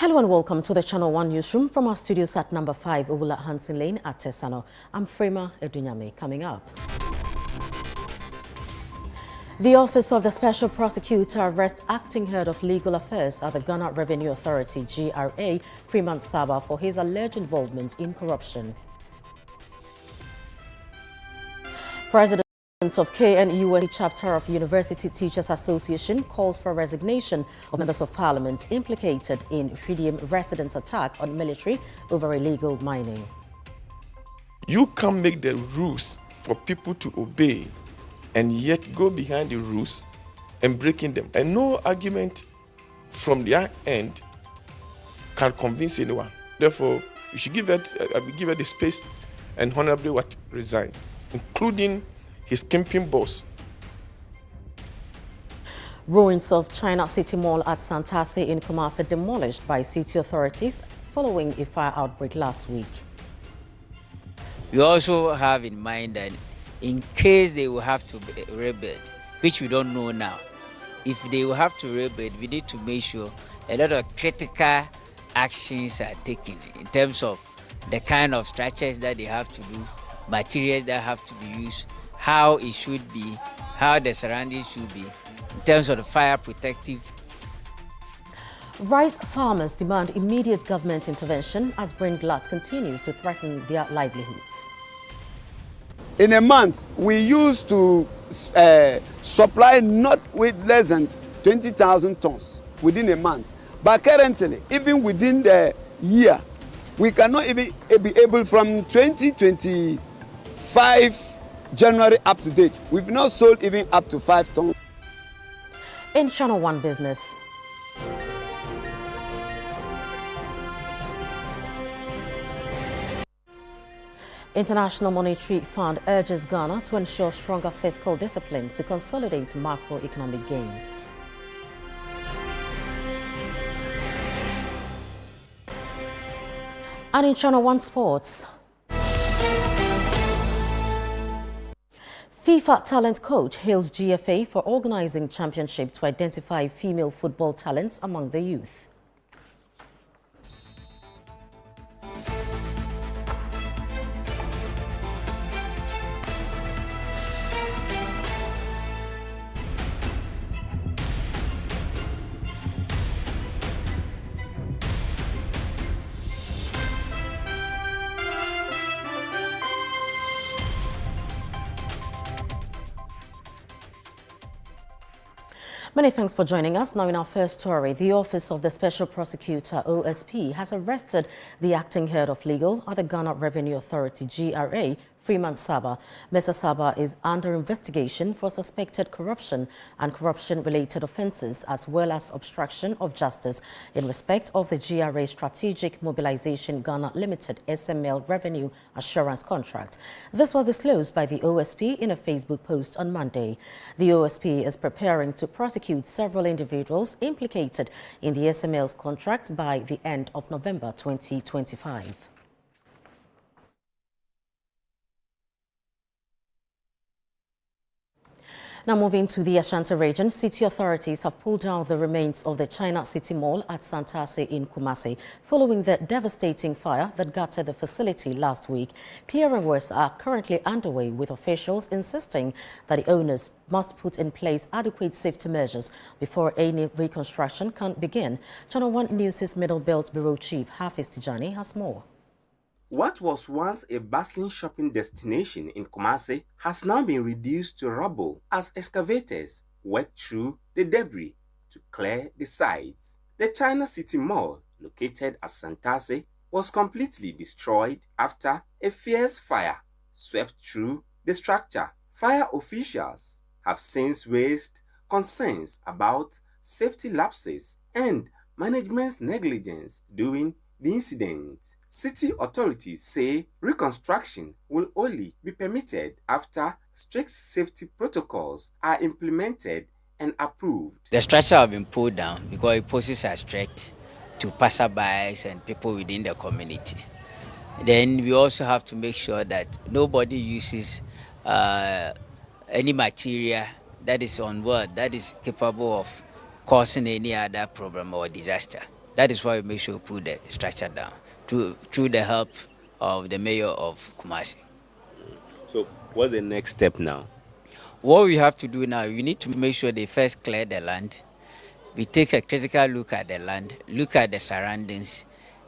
Hello and welcome to the Channel 1 Newsroom from our studios at number 5 Owula Hansen Lane at Tesano. I'm Frema Edunyame. Coming up. The Office of the Special Prosecutor arrests acting head of legal affairs at the Ghana Revenue Authority, GRA, Freeman Saba, for his alleged involvement in corruption. President of KNUST chapter of University Teachers Association calls for resignation of members of parliament implicated in Hwidiam residents' attack on military over illegal mining. You can't make the rules for people to obey and yet go behind the rules and breaking them. And no argument from their end can convince anyone. Therefore, you should give it the space and honorably resign, including his campaign boss. Ruins of China City Mall at Santase in Kumasi demolished by city authorities following a fire outbreak last week. We also have in mind that in case they will have to rebuild, which we don't know now, if they will have to rebuild, we need to make sure a lot of critical actions are taken in terms of the kind of structures that they have to do, materials that have to be used, how it should be, how the surroundings should be, in terms of the fire protective. Rice farmers demand immediate government intervention as grain glut continues to threaten their livelihoods. In a month, we used to supply not with less than 20,000 tons within a month. But currently, even within the year, we cannot even be able from 2025 January up to date. We've not sold even up to 5 tons. In Channel 1 Business. International Monetary Fund urges Ghana to ensure stronger fiscal discipline to consolidate macroeconomic gains. And in Channel 1 Sports, FIFA talent coach hails GFA for organizing championship to identify female football talents among the youth. Many thanks for joining us. Now in our first story, the Office of the Special Prosecutor, OSP, has arrested the acting head of legal at the Ghana Revenue Authority, GRA, Freeman Saba. Mr. Saba is under investigation for suspected corruption and corruption-related offences, as well as obstruction of justice in respect of the GRA Strategic Mobilization Ghana Limited SML Revenue Assurance Contract. This was disclosed by the OSP in a Facebook post on Monday. The OSP is preparing to prosecute several individuals implicated in the SML's contract by the end of November 2025. Now moving to the Ashanti region, city authorities have pulled down the remains of the China City Mall at Santase in Kumasi following the devastating fire that gutted the facility last week. Clearing works are currently underway, with officials insisting that the owners must put in place adequate safety measures before any reconstruction can begin. Channel 1 News' Middle Belt Bureau Chief Hafiz Tijani has more. What was once a bustling shopping destination in Kumasi has now been reduced to rubble as excavators work through the debris to clear the sites. The China City Mall, located at Santase, was completely destroyed after a fierce fire swept through the structure. Fire officials have since raised concerns about safety lapses and management's negligence during the incident. City authorities say reconstruction will only be permitted after strict safety protocols are implemented and approved. The structure has been pulled down because it poses a threat to passerbys and people within the community. Then we also have to make sure that nobody uses any material that is on board that is capable of causing any other problem or disaster. That is why we make sure we put the structure down through the help of the mayor of Kumasi. So what's the next step now? What we have to do now, we need to make sure they first clear the land. We take a critical look at the land, look at the surroundings,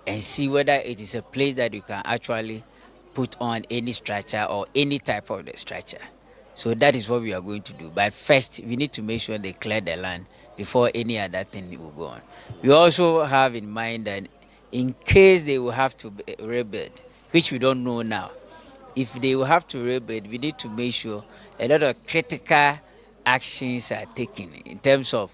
and see whether it is a place that you can actually put on any structure or any type of the structure. So that is what we are going to do. But first, we need to make sure they clear the land before any other thing will go on. We also have in mind that in case they will have to rebuild, which we don't know now, if they will have to rebuild, we need to make sure a lot of critical actions are taken in terms of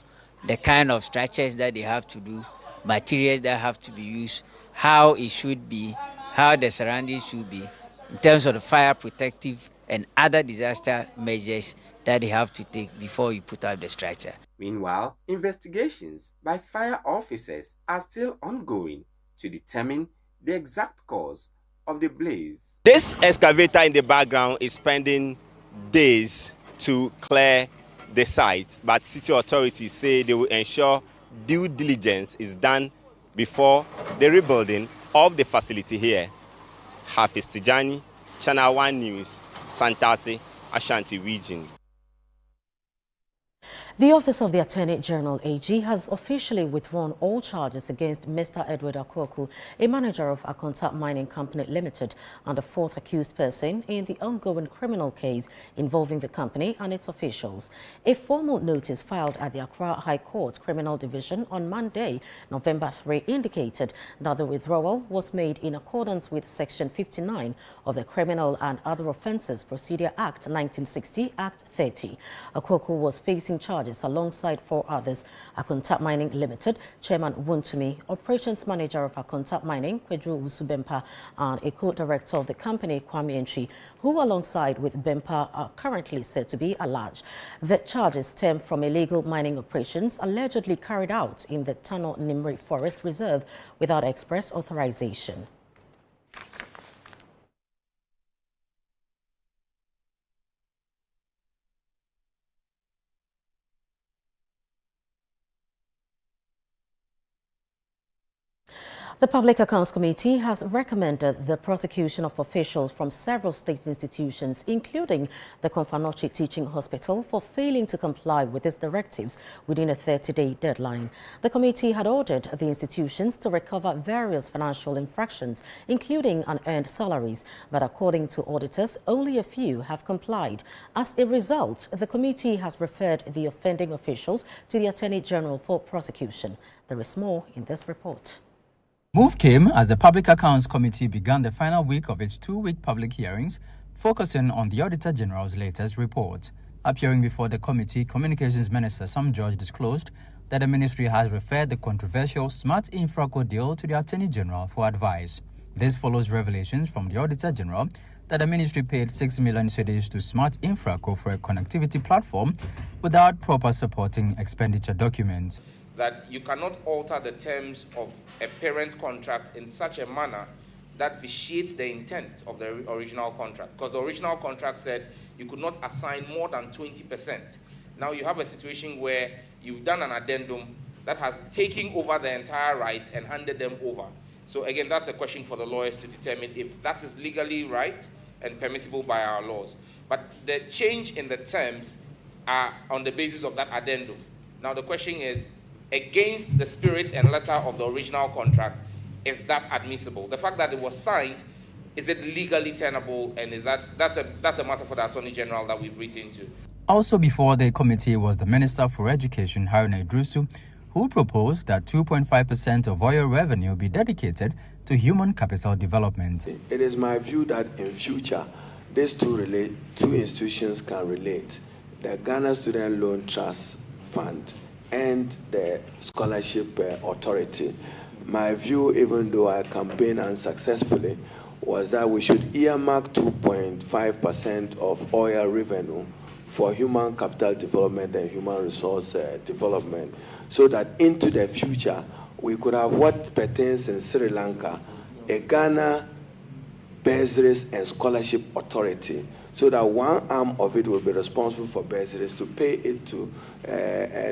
the kind of structures that they have to do, materials that have to be used, how it should be, how the surroundings should be, in terms of the fire protective and other disaster measures that they have to take before you put up the structure. Meanwhile, investigations by fire officers are still ongoing to determine the exact cause of the blaze. This excavator in the background is spending days to clear the site, but city authorities say they will ensure due diligence is done before the rebuilding of the facility here. Hafiz Tijani, Channel 1 News, Santasi, Ashanti Region. The Office of the Attorney General AG has officially withdrawn all charges against Mr. Edward Akwoku, a manager of Akonta Mining Company Limited, and the fourth accused person in the ongoing criminal case involving the company and its officials. A formal notice filed at the Accra High Court Criminal Division on Monday, November 3, indicated that the withdrawal was made in accordance with Section 59 of the Criminal and Other Offences Procedure Act 1960, Act 30. Akwoku was facing charges alongside four others: Akonta Mining Limited, Chairman Wuntumi, Operations Manager of Akonta Mining, Kwedru Usubempa, and a co-director of the company, Kwame Entry, who alongside with Bempa are currently said to be alleged. The charges stem from illegal mining operations allegedly carried out in the Tano Nimri Forest Reserve without express authorization. The Public Accounts Committee has recommended the prosecution of officials from several state institutions, including the Konfanochi Teaching Hospital, for failing to comply with its directives within a 30-day deadline. The committee had ordered the institutions to recover various financial infractions, including unearned salaries, but according to auditors, only a few have complied. As a result, the committee has referred the offending officials to the Attorney General for prosecution. There is more in this report. Move came as the Public Accounts Committee began the final week of its two-week public hearings, focusing on the Auditor General's latest report. Appearing before the committee, Communications Minister Sam George disclosed that the ministry has referred the controversial Smart Infraco deal to the Attorney General for advice. This follows revelations from the Auditor General that the ministry paid 6 million cedis to Smart Infraco for a connectivity platform without proper supporting expenditure documents. That you cannot alter the terms of a parent contract in such a manner that vitiates the intent of the original contract. Because the original contract said you could not assign more than 20%. Now you have a situation where you've done an addendum that has taken over the entire right and handed them over. So again, that's a question for the lawyers to determine if that is legally right and permissible by our laws. But the change in the terms are on the basis of that addendum. Now the question is, against the spirit and letter of the original contract, is that admissible? The fact that it was signed, is it legally tenable, and is that's a matter for the Attorney General that we've written to. Also before the committee was the Minister for Education, Haruna Idrisu, who proposed that 2.5% of oil revenue be dedicated to human capital development. It is my view that in future, these two institutions can relate: the Ghana Student Loan Trust Fund and the Scholarship Authority. My view, even though I campaigned unsuccessfully, was that we should earmark 2.5% of oil revenue for human capital development and human resource development, so that into the future we could have what pertains in Sri Lanka, a Ghana Bursaries and Scholarship Authority, so that one arm of it will be responsible for bursaries to pay it to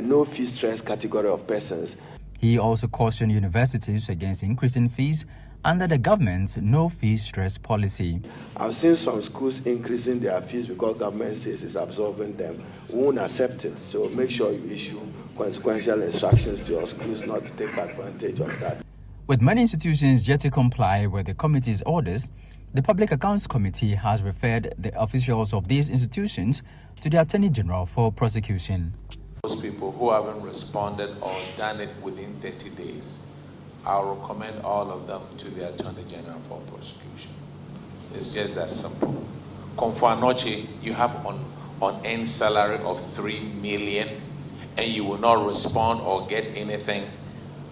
no fee stress category of persons. He also cautioned universities against increasing fees under the government's no-fee stress policy. I've seen some schools increasing their fees because government says it's absorbing them. We won't accept it, so make sure you issue consequential instructions to your schools not to take advantage of that. With many institutions yet to comply with the committee's orders, the Public Accounts Committee has referred the officials of these institutions to the Attorney General for prosecution. Those people who haven't responded or done it within 30 days, I'll recommend all of them to the Attorney General for prosecution. It's just that simple. Comfort Noche, you have on end salary of 3 million and you will not respond or get anything.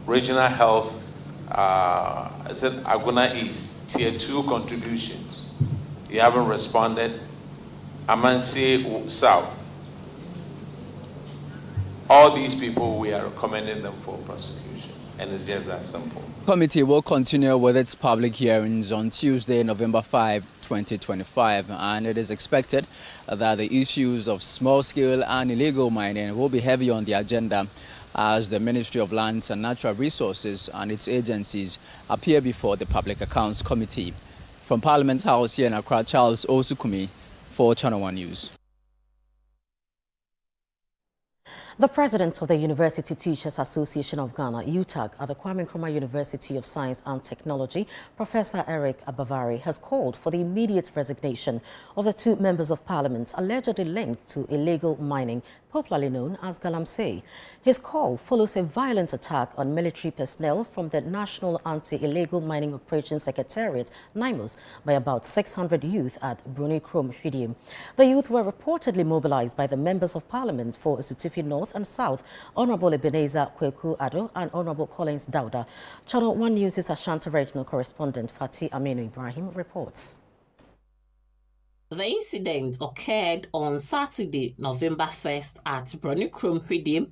Regional Health, is it Aguna East, Tier 2 contributions. You haven't responded. Amansi South. All these people, we are recommending them for prosecution, and it's just that simple. The committee will continue with its public hearings on Tuesday, November 5, 2025, and it is expected that the issues of small-scale and illegal mining will be heavy on the agenda as the Ministry of Lands and Natural Resources and its agencies appear before the Public Accounts Committee. From Parliament House here in Accra, Charles Osukumi for Channel 1 News. The president of the University Teachers Association of Ghana, UTAG, at the Kwame Nkrumah University of Science and Technology, Professor Eric Abavari, has called for the immediate resignation of the two members of parliament allegedly linked to illegal mining, popularly known as Galamsey. His call follows a violent attack on military personnel from the National Anti-Illegal Mining Operations Secretariat, Nimos, by about 600 youth at Bruni Krom Hwidim. The youth were reportedly mobilized by the members of parliament for Esutufi North and South, Honorable Ebenezer Kweku Addo and Honorable Collins Dauda. Channel 1 News' Ashanti regional correspondent Fatih Aminu Ibrahim reports. The incident occurred on Saturday, November 1st at Bruni Krom Hwidim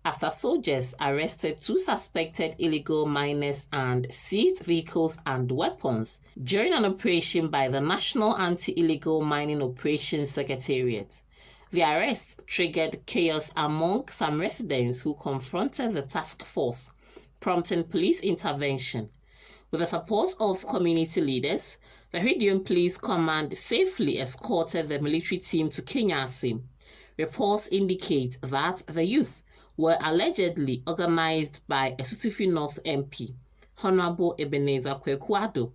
after soldiers arrested two suspected illegal miners and seized vehicles and weapons during an operation by the National Anti-Illegal Mining Operations Secretariat. The arrest triggered chaos among some residents who confronted the task force, prompting police intervention. With the support of community leaders, the Hwidim Police Command safely escorted the military team to Kenyasi. Reports indicate that the youth were allegedly organized by Esutufi North MP, Honorable Ebenezer Kweku Addo,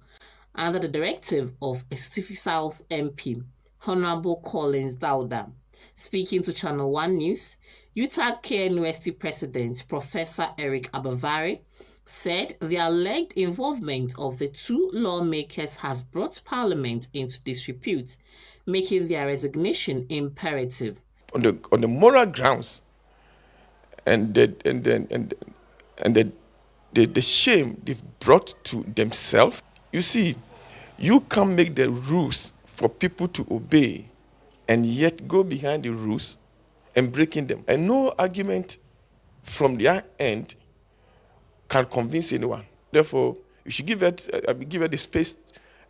under the directive of Esutufi South MP, Honorable Collins Dauda. Speaking to Channel 1 News, UTAG KNUST President Professor Eric Abavari said the alleged involvement of the two lawmakers has brought Parliament into disrepute, making their resignation imperative. On the moral grounds and the shame they've brought to themselves, you see, you can't make the rules for people to obey and yet go behind the rules and breaking them. And no argument from their end can convince anyone. Therefore, you should give it the space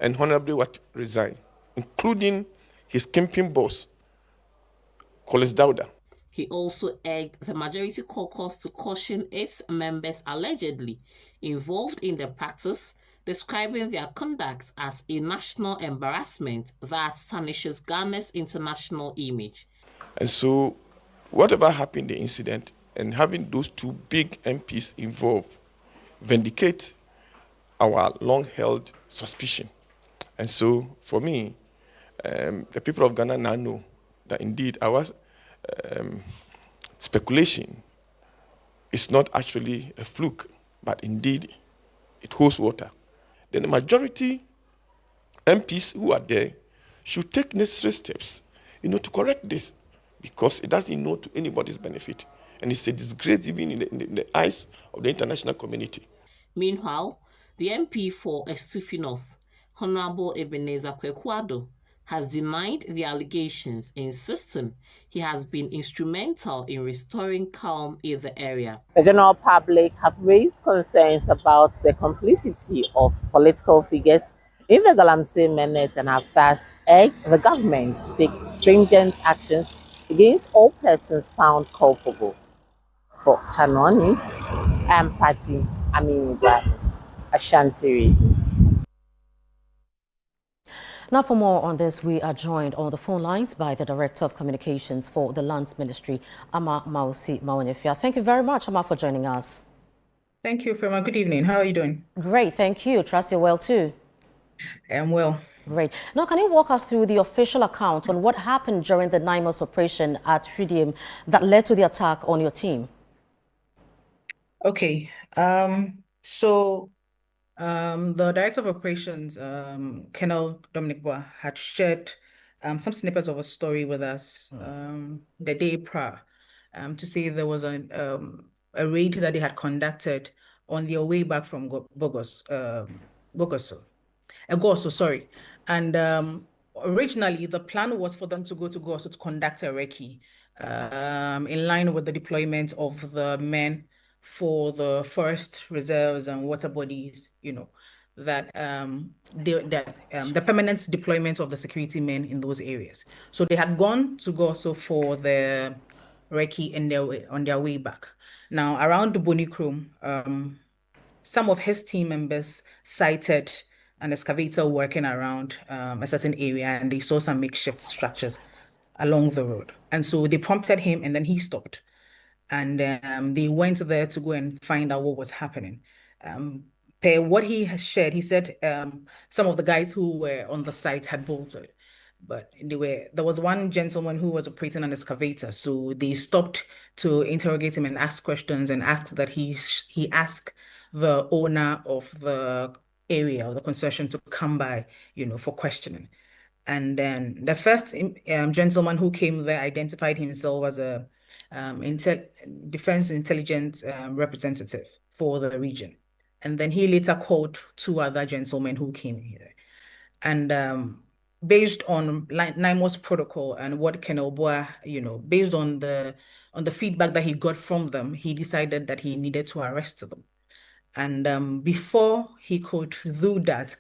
and honorably resign, including his campaign boss, Collins Dauda. He also urged the majority caucus to caution its members allegedly involved in the practice, describing their conduct as a national embarrassment that tarnishes Ghana's international image. And so, whatever happened in the incident, and having those two big MPs involved vindicate our long-held suspicion. And so, for me, the people of Ghana now know that indeed our speculation is not actually a fluke, but indeed it holds water. Then the majority MPs who are there should take necessary steps, to correct this, because it doesn't know to anybody's benefit. And it's a disgrace even in the eyes of the international community. Meanwhile, the MP for Esutufi North, Honorable Ebenezer Kweku Addo, has denied the allegations, insisting he has been instrumental in restoring calm in the area. The general public have raised concerns about the complicity of political figures in the Galamsey menace and have thus urged the government to take stringent actions against all persons found culpable. For Channel 1 News, I'm Fati Amin Ibrahim, Ashanti Radio. Now, for more on this, we are joined on the phone lines by the Director of Communications for the Lands Ministry, Ama Mausi Mawanyefia. Thank you very much, Ama, for joining us. Thank you, Firma. Good evening. How are you doing? Great, thank you. Trust you're well too. I'm well. Great. Now, can you walk us through the official account on what happened during the Nimos operation at Fidium that led to the attack on your team? Okay. The Director of Operations, Colonel Dominic Boa, had shared some snippets of a story with us the day prior to say there was a raid that they had conducted on their way back from Goso, sorry. And originally, the plan was for them to go to Goso to conduct a recce in line with the deployment of the men for the forest reserves and water bodies, the permanent deployment of the security men in those areas. So they had gone to Goso for the recce on their way back. Now, around the Bonikrum, some of his team members sighted an excavator working around a certain area, and they saw some makeshift structures along the road. And so they prompted him, and then he stopped. And they went there to go and find out what was happening. Per what he has shared, he said some of the guys who were on the site had bolted, but there was one gentleman who was operating an excavator. So they stopped to interrogate him and ask questions, and asked that he ask the owner of the area or the concession to come by, for questioning. And then the first gentleman who came there identified himself as a defense intelligence representative for the region. And then he later called two other gentlemen who came here. And based on Nimos protocol and what Colonel Boa, based on the feedback that he got from them, he decided that he needed to arrest them. And before he could do that,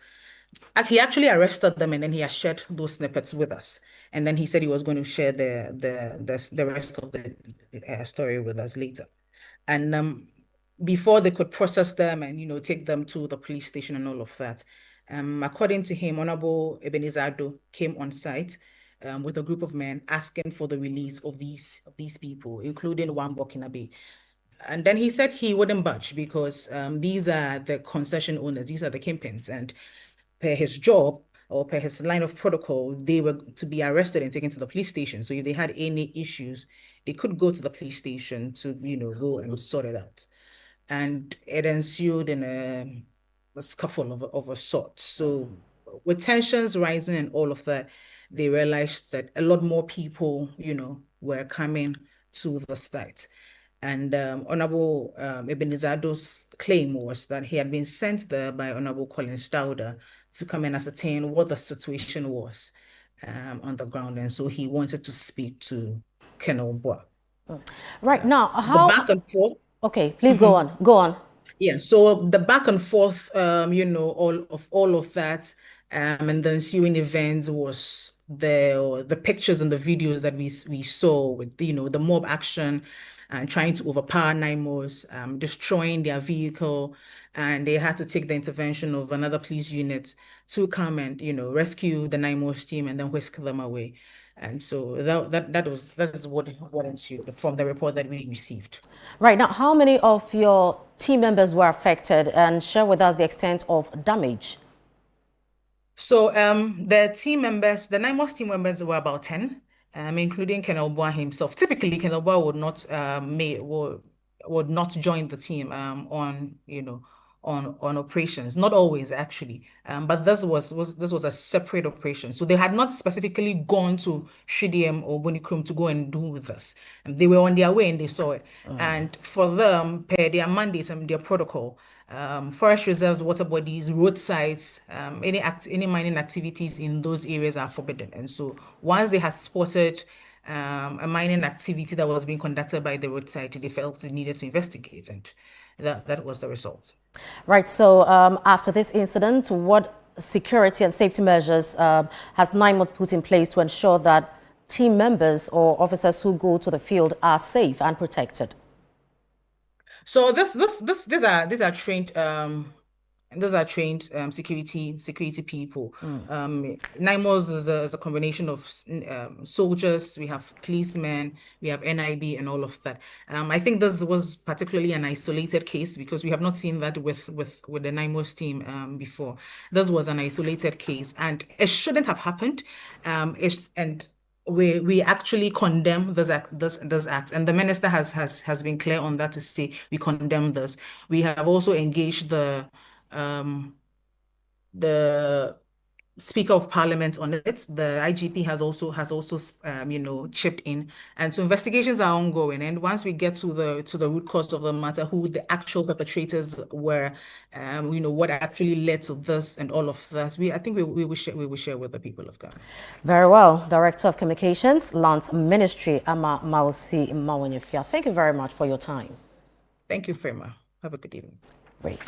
he actually arrested them, and then he has shared those snippets with us. And then he said he was going to share the rest of the story with us later. And before they could process them and take them to the police station and all of that, according to him, Honorable Ebenezado came on site with a group of men asking for the release of these people, including one Burkinabe. And then he said he wouldn't budge because these are the concession owners, these are the kingpins, and per his job or per his line of protocol, they were to be arrested and taken to the police station. So if they had any issues, they could go to the police station to, go and sort it out. And it ensued in a scuffle of a sort. So with tensions rising and all of that, they realized that a lot more people, were coming to the site. And Honorable Ebenezado's claim was that he had been sent there by Honorable Collins Dowder to come and ascertain what the situation was on the ground. And so he wanted to speak to Colonel Boa. Right now, how... The back and forth. Okay, please go on. Go on. Yeah, so the back and forth, all of that, and the ensuing events was the pictures and the videos that we saw with the mob action and trying to overpower Nimos, destroying their vehicle, and they had to take the intervention of another police unit to come and rescue the Nimos team and then whisk them away. And so that is what ensued from the report that we received. Right now, how many of your team members were affected, and share with us the extent of damage? So the Nimos team members were about 10, including Colonel Boa himself. Typically, Colonel Boa would not join the team on operations. Not always, actually, but this was a separate operation. So they had not specifically gone to Shidiam or Bonikrum to go and do with us. And they were on their way and they saw it. And for them, per their mandates and their protocol, forest reserves, water bodies, roadsides, any mining activities in those areas are forbidden. And so once they had spotted a mining activity that was being conducted by the roadside, they felt they needed to investigate, and that was the result. Right. So after this incident, what security and safety measures has Nimos put in place to ensure that team members or officers who go to the field are safe and protected? So these are trained security people. Nimos is a combination of soldiers. We have policemen, we have NIB, and all of that. I think this was particularly an isolated case because we have not seen that with the Nimos team before. This was an isolated case, and it shouldn't have happened. We actually condemn this act, and the minister has been clear on that to say we condemn this. We have also engaged the Speaker of Parliament on it. The IGP has also chipped in, and so investigations are ongoing. And once we get to the root cause of the matter, who the actual perpetrators were, what actually led to this and all of that, I think we will share with the people of Ghana. Very well, Director of Communications, Land Ministry, Ama Mausi Mawanyefia. Thank you very much for your time. Thank you, Frema. Have a good evening. Great.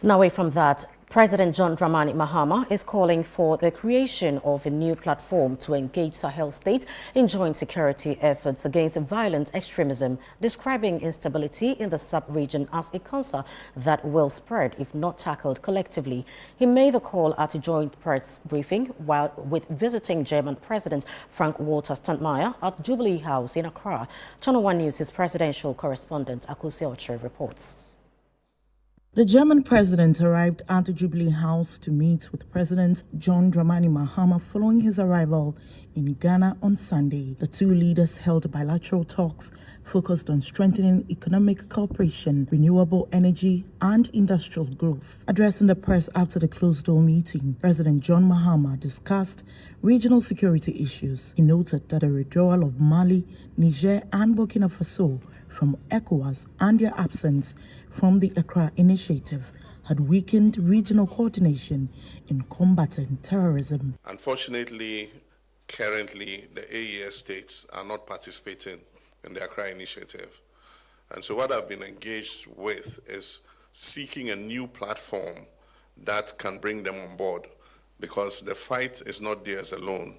Now, away from that, President John Dramani Mahama is calling for the creation of a new platform to engage Sahel states in joint security efforts against violent extremism, describing instability in the sub-region as a cancer that will spread if not tackled collectively. He made the call at a joint press briefing while visiting German President Frank-Walter Steinmeier at Jubilee House in Accra. Channel 1 News' presidential correspondent Akusi Oche reports. The German president arrived at the Jubilee House to meet with President John Dramani Mahama following his arrival in Ghana on Sunday. The two leaders held bilateral talks focused on strengthening economic cooperation, renewable energy, and industrial growth. Addressing the press after the closed-door meeting, President John Mahama discussed regional security issues. He noted that the withdrawal of Mali, Niger, and Burkina Faso from ECOWAS and their absence from the Accra Initiative had weakened regional coordination in combating terrorism. Unfortunately, currently, the AES states are not participating in the Accra Initiative. And so what I've been engaged with is seeking a new platform that can bring them on board, because the fight is not theirs alone.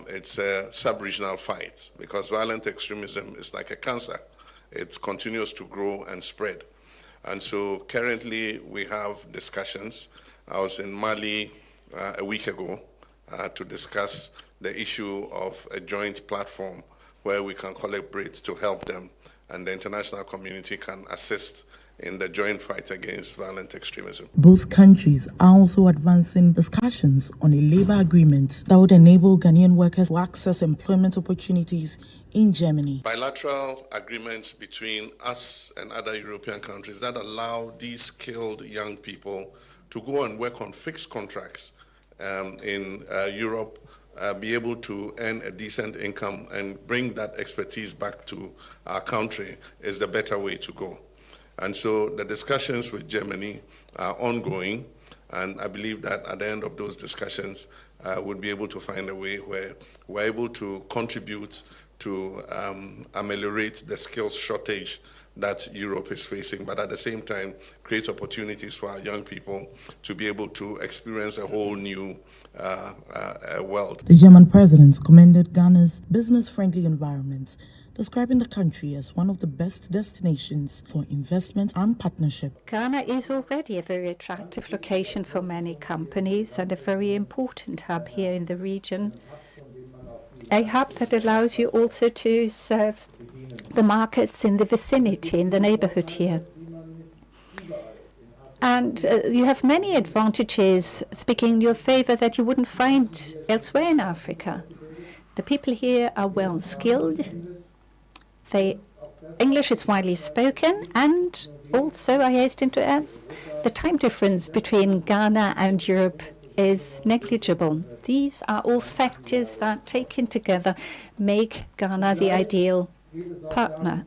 It's a sub-regional fight, because violent extremism is like a cancer. It continues to grow and spread. And so currently we have discussions. I was in Mali a week ago to discuss the issue of a joint platform where we can collaborate to help them, and the international community can assist in the joint fight against violent extremism. Both countries are also advancing discussions on a labor agreement that would enable Ghanaian workers to access employment opportunities in Germany. Bilateral agreements between us and other European countries that allow these skilled young people to go and work on fixed contracts in Europe, be able to earn a decent income and bring that expertise back to our country is the better way to go. And so the discussions with Germany are ongoing, and I believe that at the end of those discussions, we'll be able to find a way where we're able to contribute to ameliorate the skills shortage that Europe is facing, but at the same time, create opportunities for our young people to be able to experience a whole new world. The German president commended Ghana's business-friendly environment, describing the country as one of the best destinations for investment and partnership. Ghana is already a very attractive location for many companies and a very important hub here in the region. A hub that allows you also to serve the markets in the vicinity, in the neighborhood here. And you have many advantages speaking in your favor that you wouldn't find elsewhere in Africa. The people here are well skilled. English is widely spoken, and also I hasten to add the time difference between Ghana and Europe is negligible. These are all factors that, taken together, make Ghana the ideal partner.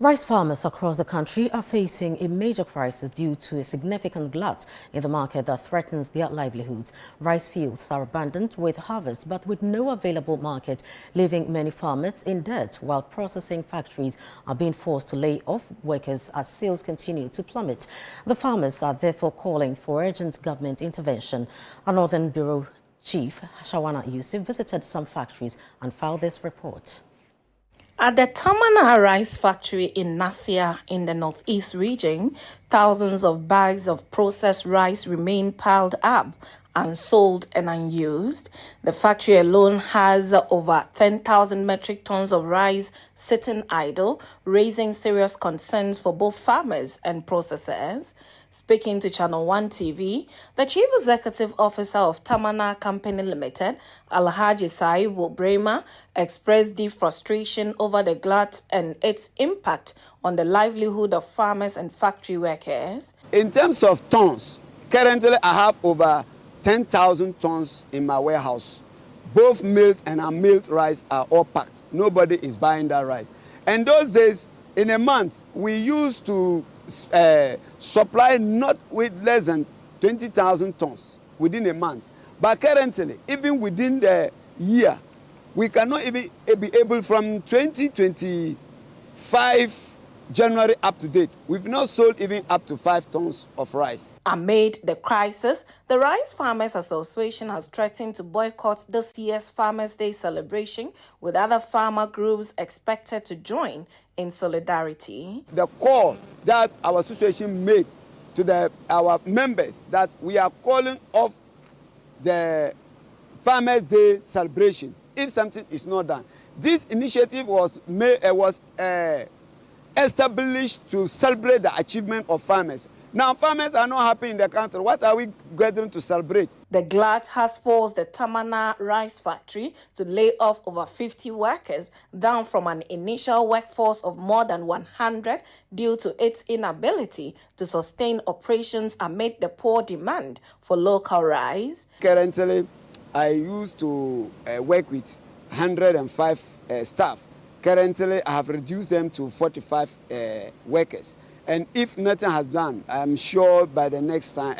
Rice farmers across the country are facing a major crisis due to a significant glut in the market that threatens their livelihoods. Rice fields are abundant with harvest but with no available market, leaving many farmers in debt, while processing factories are being forced to lay off workers as sales continue to plummet. The farmers are therefore calling for urgent government intervention. A Northern Bureau Chief, Shawana Yusuf, visited some factories and filed this report. At the Tamana Rice Factory in Nasia in the Northeast region, thousands of bags of processed rice remain piled up, unsold and unused. The factory alone has over 10,000 metric tons of rice sitting idle, raising serious concerns for both farmers and processors. Speaking to Channel 1 TV, the Chief Executive Officer of Tamana Company Limited, Alhaji Saibu Brema, expressed deep frustration over the glut and its impact on the livelihood of farmers and factory workers. In terms of tons, currently I have over 10,000 tons in my warehouse. Both milled and unmilled rice are all packed. Nobody is buying that rice. And those days, in a month, we used to supply not with less than 20,000 tons within a month. But currently, even within the year, we cannot even be able from 2025 January up to date. We've not sold even up to 5 tons of rice. Amid the crisis, the Rice Farmers Association has threatened to boycott this year's Farmers' Day celebration, with other farmer groups expected to join in solidarity. The call that our association made to our members that we are calling off the Farmers' Day celebration if something is not done. This initiative was established to celebrate the achievement of farmers. Now, farmers are not happy in the country. What are we gathering to celebrate? The glut has forced the Tamana Rice Factory to lay off over 50 workers, down from an initial workforce of more than 100 due to its inability to sustain operations amid the poor demand for local rice. Currently, I used to work with 105 staff. Currently, I have reduced them to 45 workers. And if nothing has done, I'm sure by the next time,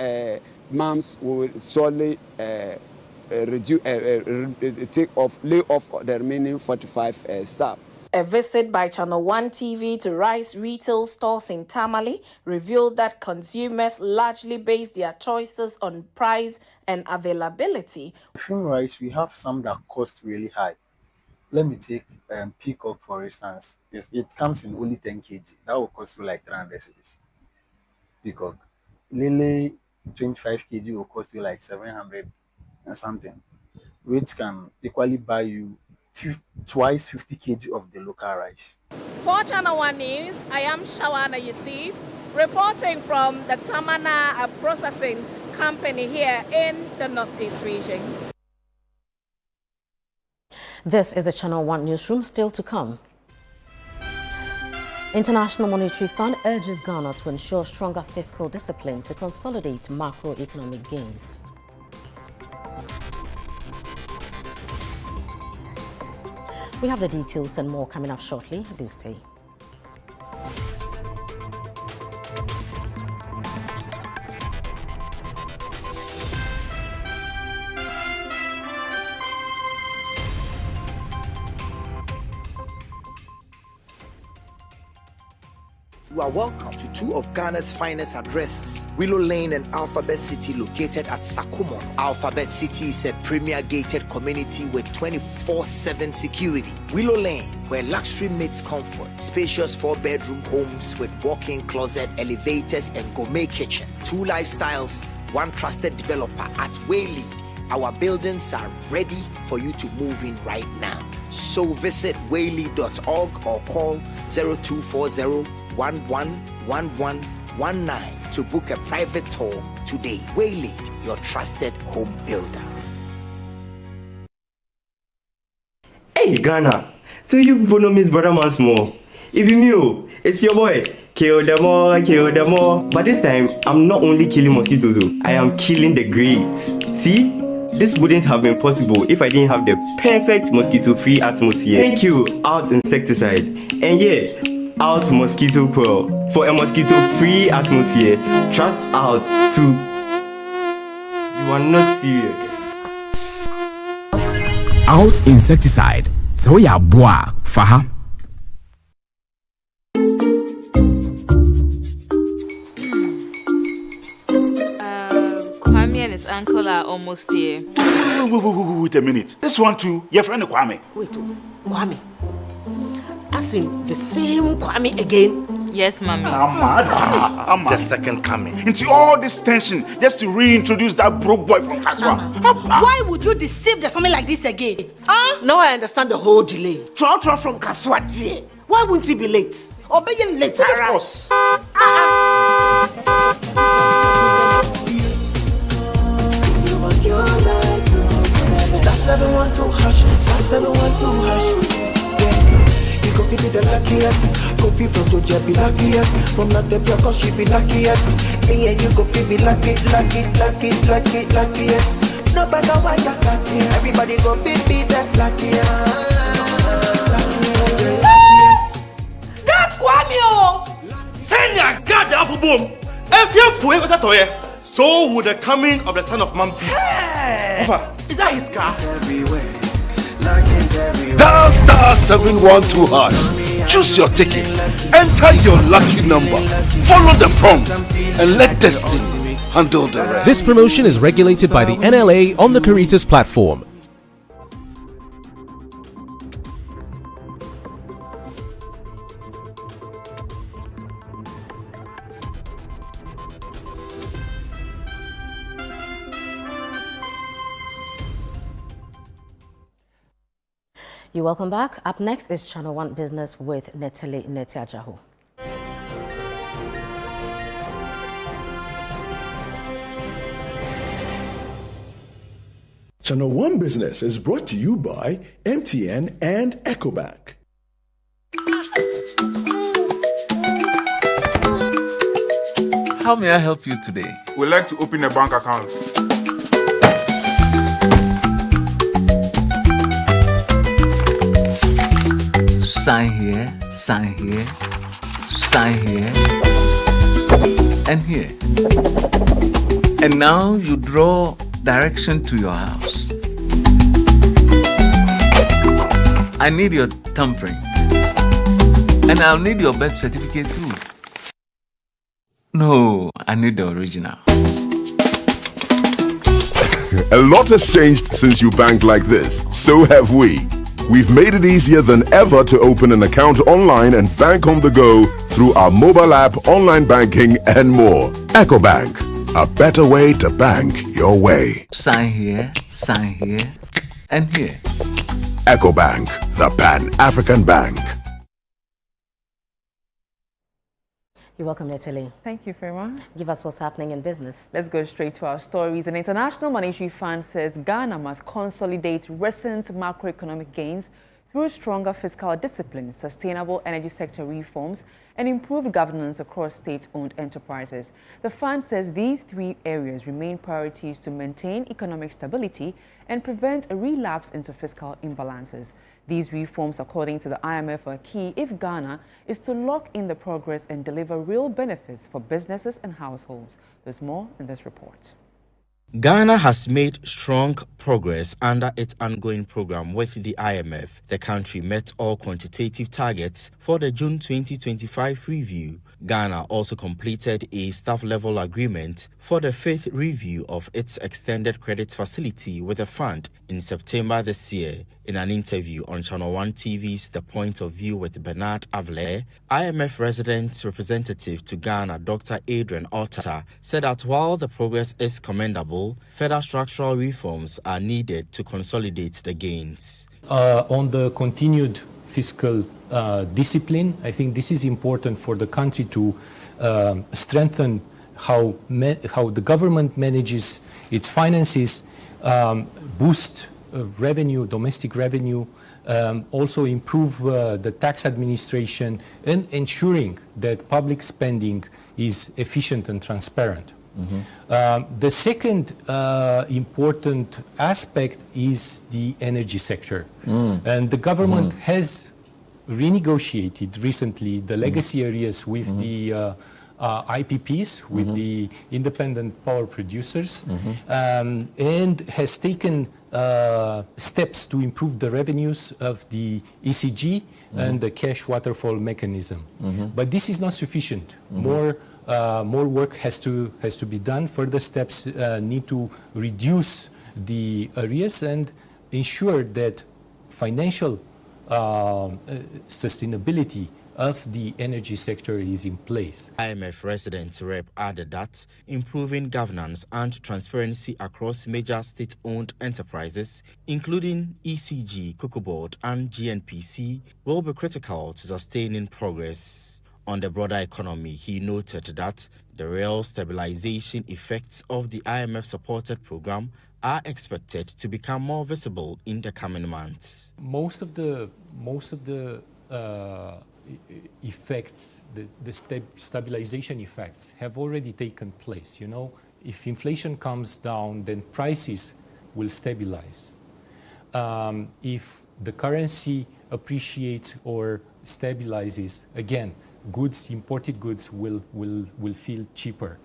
months will solely lay off the remaining 45 staff. A visit by Channel 1 TV to rice retail stores in Tamale revealed that consumers largely base their choices on price and availability. From rice, we have some that cost really high. Let me take peacock, for instance. Yes, it comes in only 10 kg. That will cost you like 300 cedis. Peacock. Lily, 25 kg will cost you like 700 and something, which can equally buy you twice 50 kg of the local rice. For Channel 1 News, I am Shawana Yusuf, reporting from the Tamana Processing Company here in the Northeast region. This is the Channel 1 Newsroom, still to come. International Monetary Fund urges Ghana to ensure stronger fiscal discipline to consolidate macroeconomic gains. We have the details and more coming up shortly. Do stay. You are welcome to two of Ghana's finest addresses, Willow Lane and Alphabet City, located at Sakumon. Alphabet City is a premier gated community with 24/7 security. Willow Lane, where luxury meets comfort, spacious 4-bedroom homes with walk-in closet, elevators and gourmet kitchens. 2 lifestyles, 1 trusted developer at Waylead. Our buildings are ready for you to move in right now. So visit waylead.org or call 0240 111119 to book a private tour today. Waylead, your trusted home builder. Hey Ghana, so you people know Miss Brother Man Small. If you knew, it's your boy. Kill them all, kill them all. But this time, I'm not only killing mosquitoes, I am killing the grades. See? This wouldn't have been possible if I didn't have the perfect mosquito-free atmosphere. Thank you, Out Insecticide. And yeah, Out Mosquito Coil. For a mosquito-free atmosphere, trust Out to... You are not serious. Out Insecticide. So ya boa, faha. Kwame and his uncle are almost here. Wait a minute. This one too, your friend Kwame. Wait, Kwame. As in the same Kwame again? Yes, mommy. I'm the second coming. Into all this tension just to reintroduce that broke boy from Kaswa. Why would you deceive the family like this again? Now I understand the whole delay. Troll from Kaswa dear. Why wouldn't he be late? Or be late? Of course. Star 712 hash, star 712 hash. You go be the luckiest. Coffee from Georgia be luckiest. From not the cause she be luckiest. Yeah, you go be luckiest. No matter what you're luckiest. Everybody go be the luckiest. That's Kwame! Senya God the apple boom. If you put it toye, so would the coming of the son of man be. Is that his car? Dial star 712 hash. Choose your ticket. Enter your lucky number. Follow the prompts and let destiny handle the rest. This promotion is regulated by the NLA on the Caritas platform. You're welcome back. Up next is Channel 1 Business with Netele Netiajahu. Channel 1 Business is brought to you by MTN and EcoBank. How may I help you today? We'd like to open a bank account. Sign here, sign here, sign here, and here. And now you draw direction to your house. I need your thumbprint. And I'll need your birth certificate too. No, I need the original. A lot has changed since you bank like this. So have we. We've made it easier than ever to open an account online and bank on the go through our mobile app, online banking, and more. EcoBank, a better way to bank your way. Sign here, and here. EcoBank, the Pan-African Bank. You're welcome, Netele. Thank you, Firma. Give us what's happening in business. Let's go straight to our stories. An International Monetary Fund says Ghana must consolidate recent macroeconomic gains through stronger fiscal discipline, sustainable energy sector reforms, and improved governance across state-owned enterprises. The fund says these three areas remain priorities to maintain economic stability and prevent a relapse into fiscal imbalances. These reforms, according to the IMF, are key if Ghana is to lock in the progress and deliver real benefits for businesses and households. There's more in this report. Ghana has made strong progress under its ongoing program with the IMF. The country met all quantitative targets for the June 2025 review. Ghana also completed a staff-level agreement for the fifth review of its extended credit facility with the fund in September this year. In an interview on Channel 1 TV's The Point of View with Bernard Avle, IMF resident representative to Ghana, Dr. Adrian Otta, said that while the progress is commendable, further structural reforms are needed to consolidate the gains. On the continued fiscal discipline, I think this is important for the country to strengthen how the government manages its finances, boost revenue, domestic revenue, also improve the tax administration, and ensuring that public spending is efficient and transparent. The second important aspect is the energy sector. And the government has renegotiated recently the legacy areas with the IPPs, with the independent power producers, and has taken steps to improve the revenues of the ECG and the cash waterfall mechanism. But this is not sufficient. More work has to be done. Further steps need to reduce the arrears and ensure that financial sustainability of the energy sector is in place. IMF resident rep added that improving governance and transparency across major state-owned enterprises, including ECG, Cocoa Board, and GNPC, will be critical to sustaining progress. On the broader economy, he noted that the real stabilization effects of the IMF-supported program are expected to become more visible in the coming months. Most of the effects, the stabilization effects have already taken place. You know, if inflation comes down, then prices will stabilize. If the currency appreciates or stabilizes, again, goods, imported goods will feel cheaper.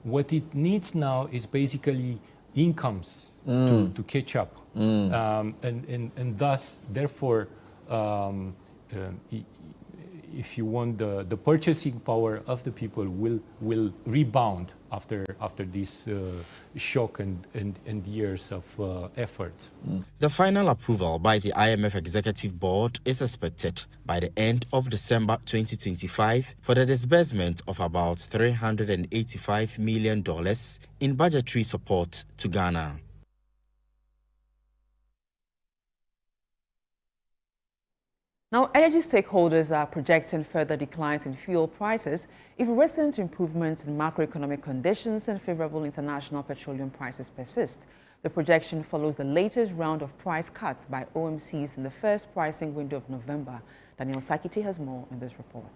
What it needs now is basically incomes to catch up, and thus, therefore, if you want, the purchasing power of the people will rebound after this shock and years of effort. The final approval by the IMF Executive Board is expected by the end of December 2025 for the disbursement of about $385 million in budgetary support to Ghana. Now, energy stakeholders are projecting further declines in fuel prices if recent improvements in macroeconomic conditions and favorable international petroleum prices persist. The projection follows the latest round of price cuts by OMCs in the first pricing window of November. Daniel Sakiti has more in this report.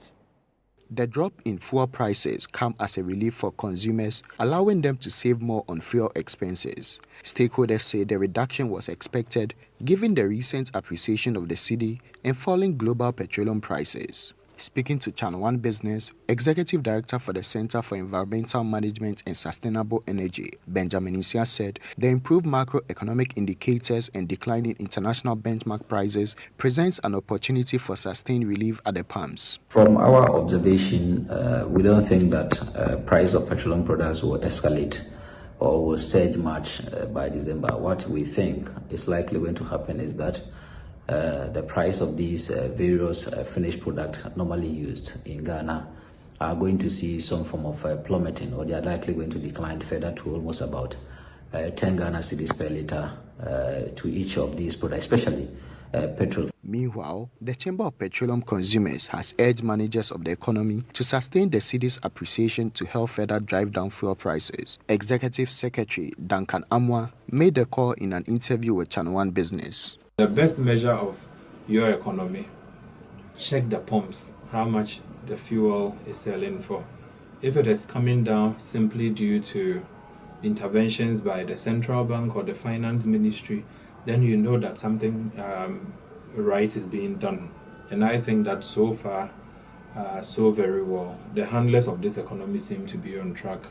The drop in fuel prices come as a relief for consumers, allowing them to save more on fuel expenses. Stakeholders say the reduction was expected given the recent appreciation of the cedi and falling global petroleum prices. Speaking to Channel One Business, Executive Director for the Center for Environmental Management and Sustainable Energy, Benjamin Isia, said the improved macroeconomic indicators and declining international benchmark prices presents an opportunity for sustained relief at the pumps. From our observation, we don't think that price of petroleum products will escalate or will surge much by December. What we think is likely going to happen is that the price of these various finished products normally used in Ghana are going to see some form of plummeting, or they are likely going to decline further to almost about 10 Ghana cedis per litre to each of these products, especially petrol. Meanwhile, the Chamber of Petroleum Consumers has urged managers of the economy to sustain the cedi's appreciation to help further drive down fuel prices. Executive Secretary Duncan Amwa made the call in an interview with Channel One Business. The best measure of your economy, check the pumps, how much the fuel is selling for. If it is coming down simply due to interventions by the central bank or the finance ministry, then you know that something right is being done. And I think that so far, so very well. The handlers of this economy seem to be on track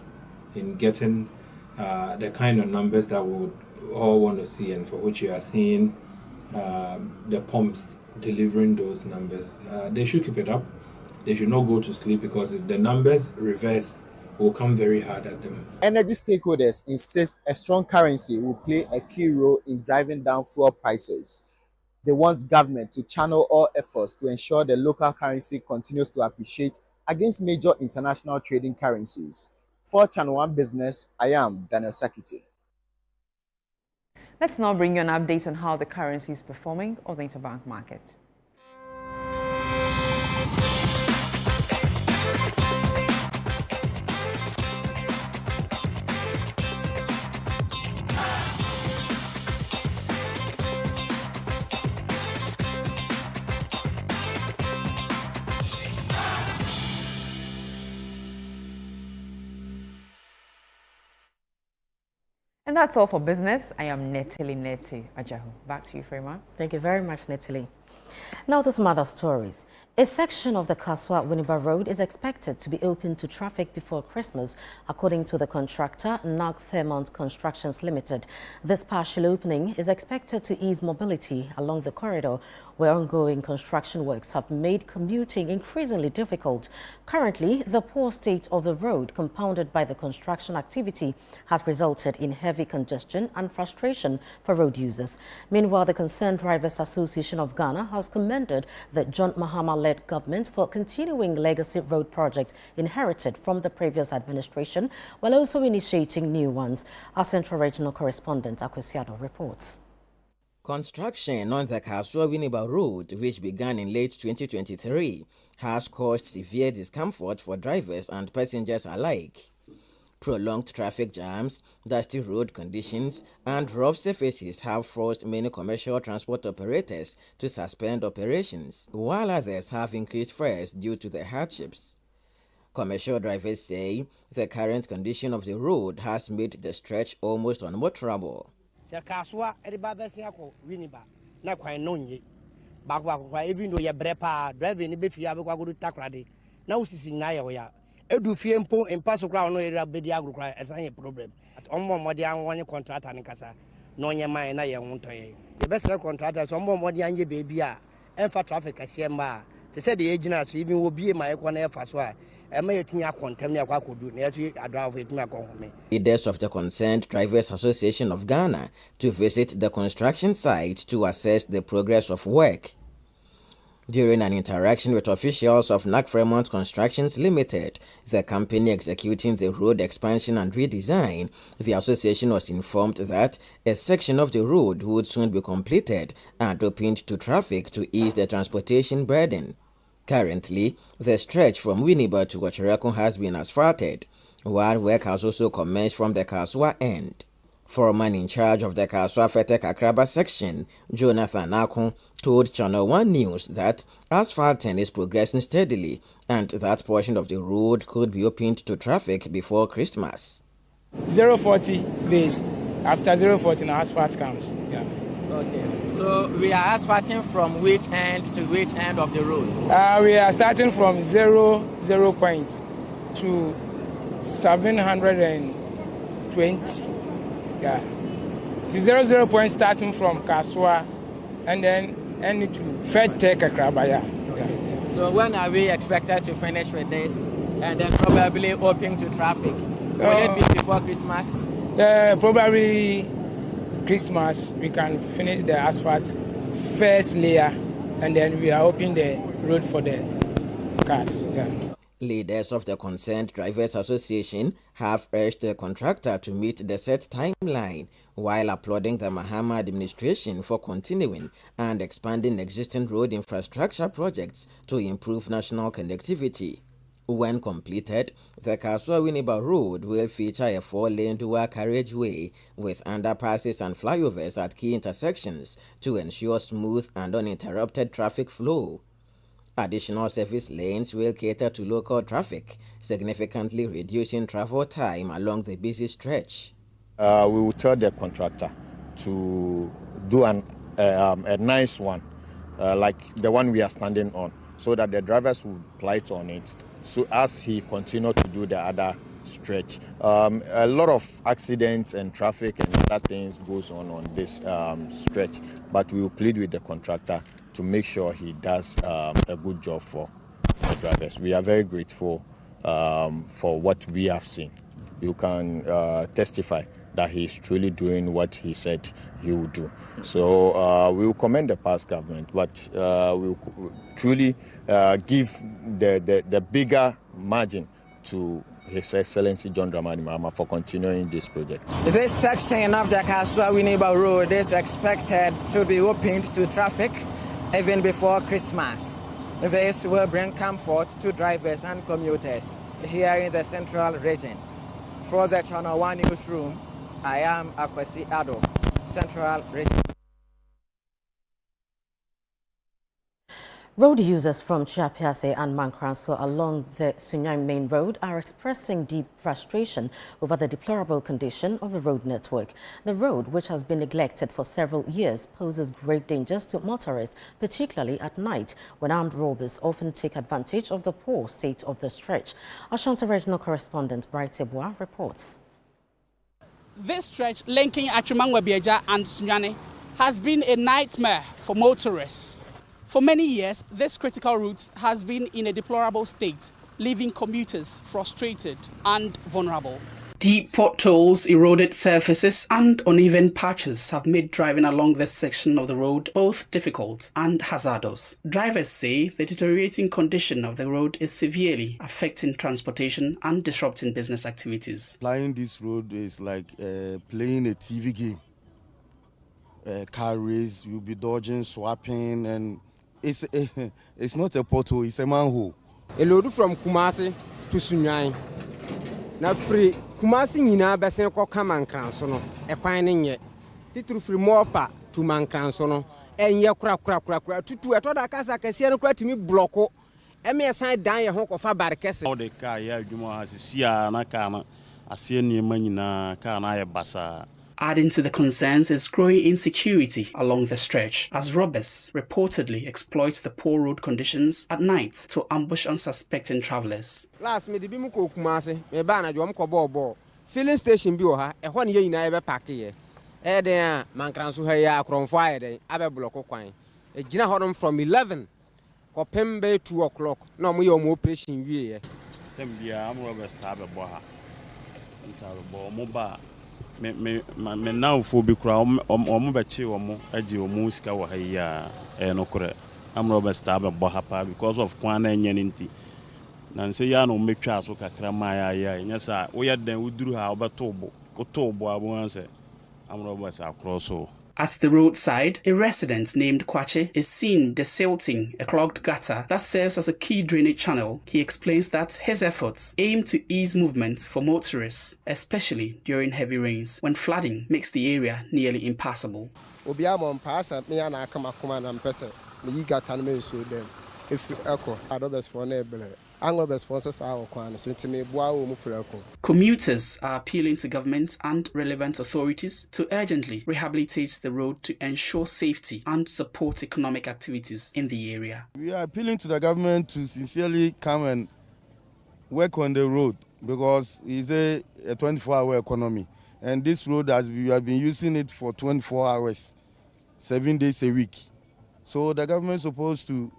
in getting the kind of numbers that we would all want to see, and for which you are seeing the pumps delivering those numbers. They should keep it up. They should not go to sleep, because if the numbers reverse, will come very hard at them. Energy stakeholders insist a strong currency will play a key role in driving down fuel prices. They want government to channel all efforts to ensure the local currency continues to appreciate against major international trading currencies. For Channel One Business, I am Daniel Sakiti. Let's now bring you an update on how the currency is performing on the interbank market. And that's all for business. I am Netili Neti Ajahu. Back to you, Frema. Thank you very much, Netili. Now to some other stories. A section of the Kaswa-Winneba Road is expected to be open to traffic before Christmas, according to the contractor, NAG Fairmont Constructions Limited. This partial opening is expected to ease mobility along the corridor, where ongoing construction works have made commuting increasingly difficult. Currently, the poor state of the road, compounded by the construction activity, has resulted in heavy congestion and frustration for road users. Meanwhile, the Concerned Drivers Association of Ghana has commended the John Mahama-led government for continuing legacy road projects inherited from the previous administration, while also initiating new ones. Our Central Regional Correspondent, Akwesiado, reports. Construction on the Kaswa-Winneba Road, which began in late 2023, has caused severe discomfort for drivers and passengers alike. Prolonged traffic jams, dusty road conditions, and rough surfaces have forced many commercial transport operators to suspend operations, while others have increased fares due to the hardships. Commercial drivers say the current condition of the road has made the stretch almost unmotorable. Even though you're driving now edu fiempo impaso kwa no area be dia agro a problem ommo modi an won contract an kasa no nyema na ye wontoye the best contractor so ommo modi anye bebi a emfa traffic asiemba te say the agent so even obi ma ekwo na efa so a ema yetunya contem na kwakodu na yetu adrive yetunya konhome. Leaders of the Concerned Drivers Association of Ghana to visit the construction site to assess the progress of work. During an interaction with officials of NAG Fairmont Constructions Limited, the company executing the road expansion and redesign, the association was informed that a section of the road would soon be completed and opened to traffic to ease the transportation burden. Currently, the stretch from Winneba to Ochereko has been asphalted, while work has also commenced from the Kaswa end. Foreman in charge of the Kaswa-Fetek Akraba section, Jonathan Akon, told Channel 1 News that asphalting is progressing steadily and that portion of the road could be opened to traffic before Christmas. 040 days. After 040, now asphalt comes. Yeah. Okay. So we are asphalting from which end to which end of the road? We are starting from 0 point to 720. Yeah. It's 0 point starting from Kaswa and then end to Fetek Akraba. Yeah. So when are we expected to finish with this and then probably open to traffic? Will it be before Christmas? Probably Christmas. We can finish the asphalt first layer and then we are opening the road for the cars. Yeah. Leaders of the Concerned Drivers Association have urged the contractor to meet the set timeline while applauding the Mahama administration for continuing and expanding existing road infrastructure projects to improve national connectivity. When completed, the Kaswa-Winneba Road will feature a 4-lane dual carriageway with underpasses and flyovers at key intersections to ensure smooth and uninterrupted traffic flow. Additional service lanes will cater to local traffic, significantly reducing travel time along the busy stretch. We will tell the contractor to do a nice one, like the one we are standing on, so that the drivers will light on it, so as he continues to do the other stretch. A lot of accidents and traffic and other things goes on this stretch, but we will plead with the contractor to make sure he does a good job for the drivers. We are very grateful for what we have seen. You can testify that he is truly doing what he said he would do. So we will commend the past government, but we will truly give the bigger margin to His Excellency John Dramani Mahama for continuing this project. This section of the Kaswa-Winneba Road is expected to be opened to traffic even before Christmas. This will bring comfort to drivers and commuters here in the Central Region. For the Channel 1 Newsroom, I am Akwesiado, Central Region. Road users from Chiapiase and Mankranso along the Sunyang Main Road are expressing deep frustration over the deplorable condition of the road network. The road, which has been neglected for several years, poses grave dangers to motorists, particularly at night, when armed robbers often take advantage of the poor state of the stretch. Ashanti Regional Correspondent Bright Ebua reports. This stretch linking Achimangwabieja and Sunyane has been a nightmare for motorists. For many years, this critical route has been in a deplorable state, leaving commuters frustrated and vulnerable. Deep potholes, eroded surfaces and uneven patches have made driving along this section of the road both difficult and hazardous. Drivers say the deteriorating condition of the road is severely affecting transportation and disrupting business activities. Flying this road is like playing a TV game. Car race, you'll be dodging, swapping, and it's not a pothole, it's a manhole. A load from Kumasi to Sunyang. Na free Kumasi nyina besen ko Mankranso no e kwan ne nye. Titru free Mopa to Mankranso no enye kura tutu eto da kasa kase no kura timi blocko. E me san dan ye ho ko fa barkese. All the car ya adwuma ha sia na car na ase niema nyina car na ye basa. Adding to the concerns is growing insecurity along the stretch, as robbers reportedly exploit the poor road conditions at night to ambush unsuspecting travelers. Last me dibi mu ko Kumasi, me ba na jom ko ball. Filling station bi o ha, e ho ne ye nyina e be park ye. E den a Mankranso ha ya akronfo aye den abe block kwan. E gina hodom from 11 ko pembe 2 o'clock. Na mo ye o operation wie ye. Dem bia am robbers ta be bo ha. Nta bo mo ba me now for be kra omo be chi omo agi omo sika wo ha ya no kore am robbers ta be bo ha pa because of kwan na enye nti na nse ya no metwa so kakra ma ya nya sa wo ya dan uduru ha obeto bo abo anse am robbers across so. At the roadside, a resident named Kwache is seen desilting a clogged gutter that serves as a key drainage channel. He explains that his efforts aim to ease movements for motorists, especially during heavy rains, when flooding makes the area nearly impassable. Commuters are appealing to government and relevant authorities to urgently rehabilitate the road to ensure safety and support economic activities in the area. We are appealing to the government to sincerely come and work on the road because it's a 24-hour economy. And this road, we have been using it for 24 hours, 7 days a week. So the government is supposed to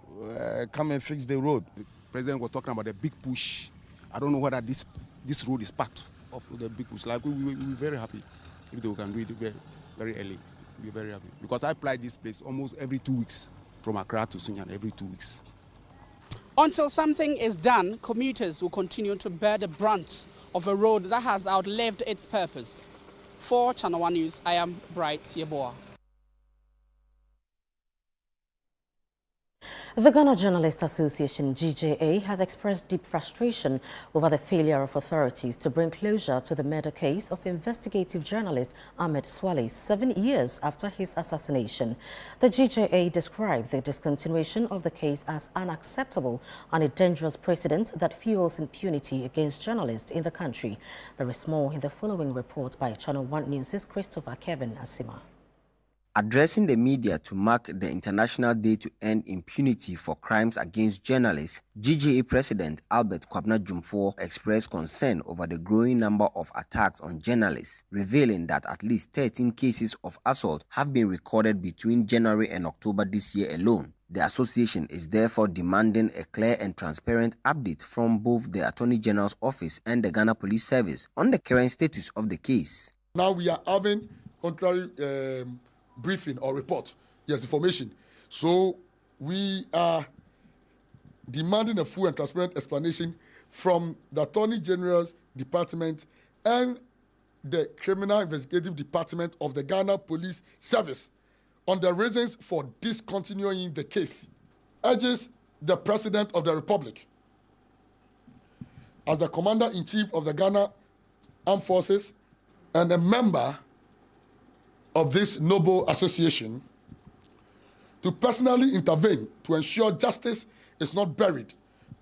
come and fix the road. The President was talking about a big push. I don't know whether this road is part of the big push. Like we'll be very happy if they can do it very early. We'll be very happy because I apply this place almost every 2 weeks from Accra to Sunyang every 2 weeks. Until something is done, commuters will continue to bear the brunt of a road that has outlived its purpose. For Channel 1 News, I am Bright Yeboah. The Ghana Journalists Association, GJA, has expressed deep frustration over the failure of authorities to bring closure to the murder case of investigative journalist Ahmed Swale 7 years after his assassination. The GJA described the discontinuation of the case as unacceptable and a dangerous precedent that fuels impunity against journalists in the country. There is more in the following report by Channel 1 News' Christopher Kevin Asima. Addressing the media to mark the International Day to End Impunity for Crimes Against Journalists, GJA President Albert Kwabna Jumfor expressed concern over the growing number of attacks on journalists, revealing that at least 13 cases of assault have been recorded between January and October this year alone. The association is therefore demanding a clear and transparent update from both the Attorney General's office and the Ghana Police Service on the current status of the case. Now we are having contrary briefing or report, yes, information. So we are demanding a full and transparent explanation from the Attorney General's Department and the Criminal Investigative Department of the Ghana Police Service on the reasons for discontinuing the case. Urges the President of the Republic, as the Commander-in-Chief of the Ghana Armed Forces and a member of this noble association, to personally intervene to ensure justice is not buried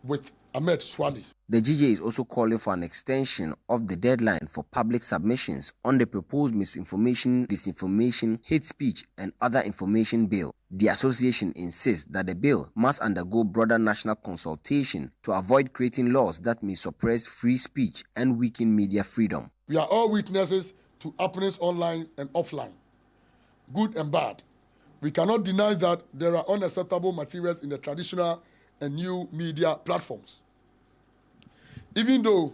with Ahmed Swali. The GJ is also calling for an extension of the deadline for public submissions on the proposed misinformation, disinformation, hate speech, and other information bill. The association insists that the bill must undergo broader national consultation to avoid creating laws that may suppress free speech and weaken media freedom. We are all witnesses to happenings online and offline, good and bad. We cannot deny that there are unacceptable materials in the traditional and new media platforms. Even though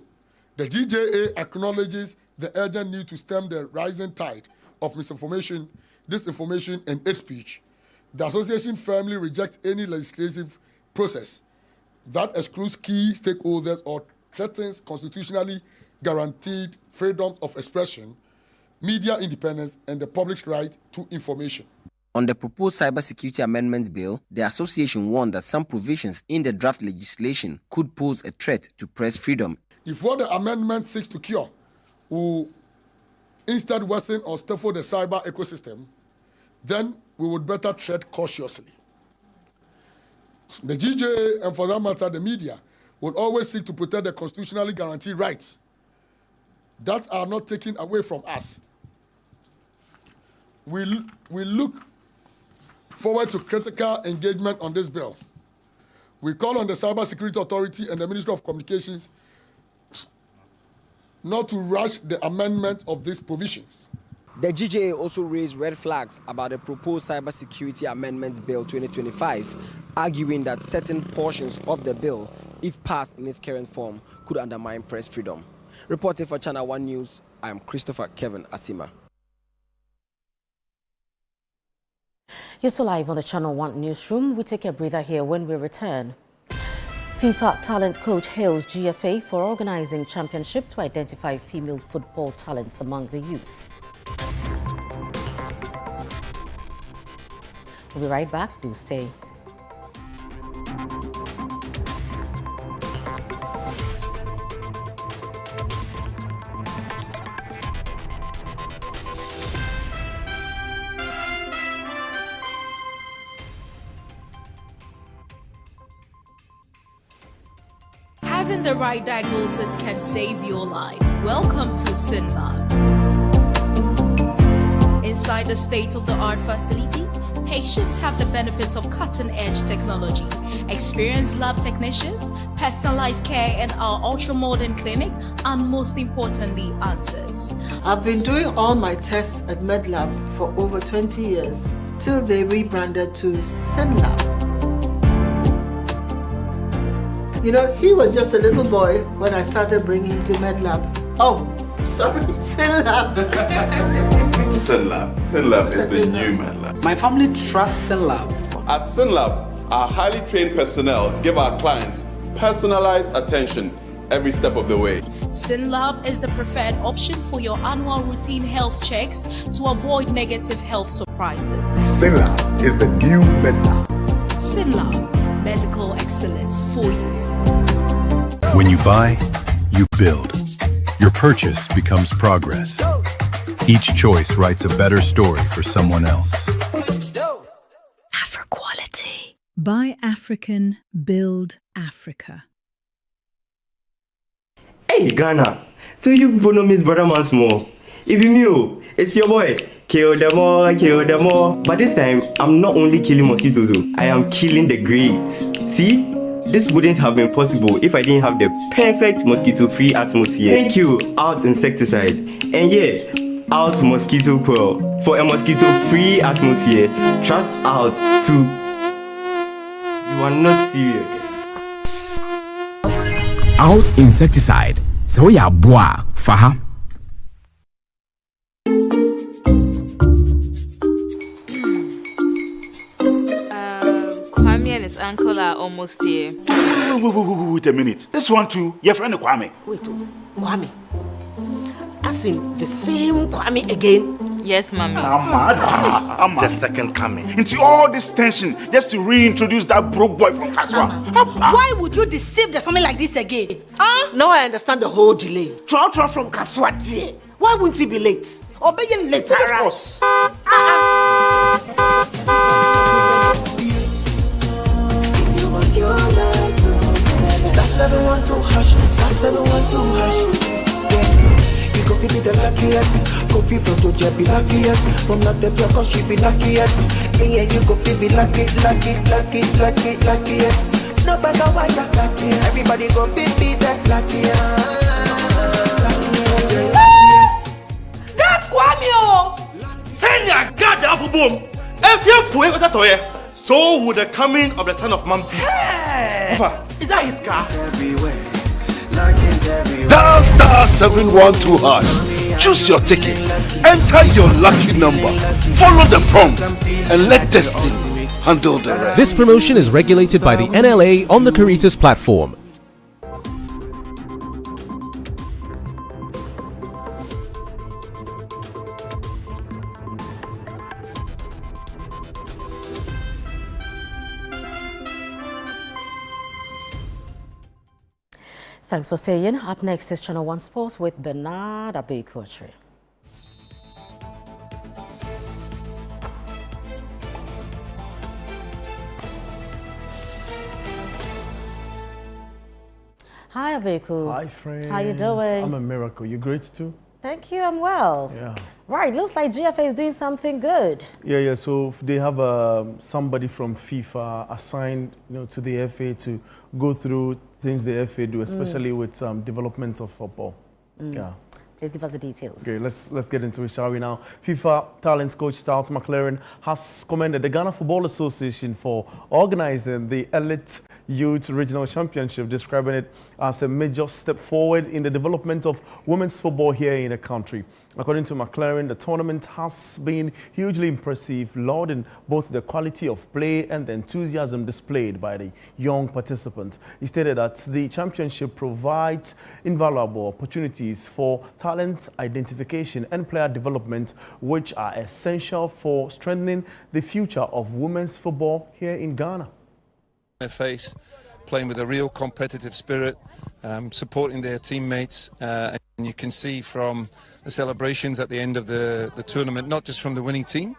the GJA acknowledges the urgent need to stem the rising tide of misinformation, disinformation, and hate speech, the association firmly rejects any legislative process that excludes key stakeholders or threatens constitutionally guaranteed freedom of expression, media independence, and the public's right to information. On the proposed cybersecurity amendments bill, the association warned that some provisions in the draft legislation could pose a threat to press freedom. If what the amendment seeks to cure will instead worsen or stifle the cyber ecosystem, then we would better tread cautiously. The GJA, and for that matter, the media, will always seek to protect the constitutionally guaranteed rights that are not taken away from us. We look forward to critical engagement on this bill. We call on the Cyber Security Authority and the Ministry of Communications not to rush the amendment of these provisions. The GJA also raised red flags about the proposed Cybersecurity Amendments Bill 2025, arguing that certain portions of the bill, if passed in its current form, could undermine press freedom. Reporting for Channel 1 News, I am Christopher Kevin Asima. You're still live on the Channel 1 Newsroom. We take a breather here. When we return, FIFA talent coach hails GFA for organizing championship to identify female football talents among the youth. We'll be right back. Do stay. Having the right diagnosis can save your life. Welcome to SynLab. Inside the state-of-the-art facility, patients have the benefits of cutting-edge technology, experienced lab technicians, personalized care in our ultra-modern clinic, and most importantly, answers. I've been doing all my tests at MedLab for over 20 years, till they rebranded to SynLab. You know, he was just a little boy when I started bringing him to MedLab. Oh, sorry, SynLab. SynLab. SynLab is the new MedLab. My family trusts SynLab. At SynLab, our highly trained personnel give our clients personalized attention every step of the way. SynLab is the preferred option for your annual routine health checks to avoid negative health surprises. SynLab is the new MedLab. SynLab, medical excellence for you. When you buy, you build. Your purchase becomes progress. Each choice writes a better story for someone else. Afro-quality. Buy African, build Africa. Hey, Ghana. So you people know Miss Brother once more. If you knew, it's your boy. Kill them all, kill them all. But this time, I'm not only killing mosquitoes, I am killing the great. See? This wouldn't have been possible if I didn't have the perfect mosquito-free atmosphere. Thank you, Out Insecticide. And yeah, Out Mosquito Coil. For a mosquito-free atmosphere, trust Out to... You are not serious. Out Insecticide. So ya boa, faha. Kwame and his uncle are almost here. Wait a minute. This one too, your friend Kwame. Wait, Kwame? As in the same Kwame again? Yes, Mommy. I'm the second coming. Into all this tension just to reintroduce that broke boy from Kaswa. Why would you deceive the family like this again? Now I understand the whole delay. Troll from Kaswa dear. Why wouldn't he be late? Or being late? Of course. 712 hash, star 712 hash. Yeah, you go be the luckiest. Go be from Georgia, be luckiest. From not the block, she be luckiest. Yeah, you go be luckiest. No matter why you're luckiest. Everybody go be the luckiest. That's Kwame! Send your God down for boom. If you put it to here, so would the coming of the Son of Man be. Hey. Is that his car? Dial star 712 hash. Choose your ticket. Enter your lucky number. Follow the prompts and let destiny handle the rest. This promotion is regulated by the NLA on the Caritas platform. Thanks for staying. Up next is Channel 1 Sports with Bernard Abekwatri. Hi, Abeku. Hi, friends. How you doing? I'm a miracle. You great too? Thank you. I'm well. Yeah. Right. Looks like GFA is doing something good. Yeah. So they have somebody from FIFA assigned, to the FA to go through things the FA do, especially with development of football. Yeah. Please give us the details. Okay, let's get into it, shall we now? FIFA talent coach Stouts McLaren has commended the Ghana Football Association for organizing the Elite Youth Regional Championship, describing it as a major step forward in the development of women's football here in the country. According to McLaren, the tournament has been hugely impressive, lauding both the quality of play and the enthusiasm displayed by the young participants. He stated that the championship provides invaluable opportunities for talent identification and player development, which are essential for strengthening the future of women's football here in Ghana. Their face, playing with a real competitive spirit, supporting their teammates, and you can see from the celebrations at the end of the tournament, not just from the winning team,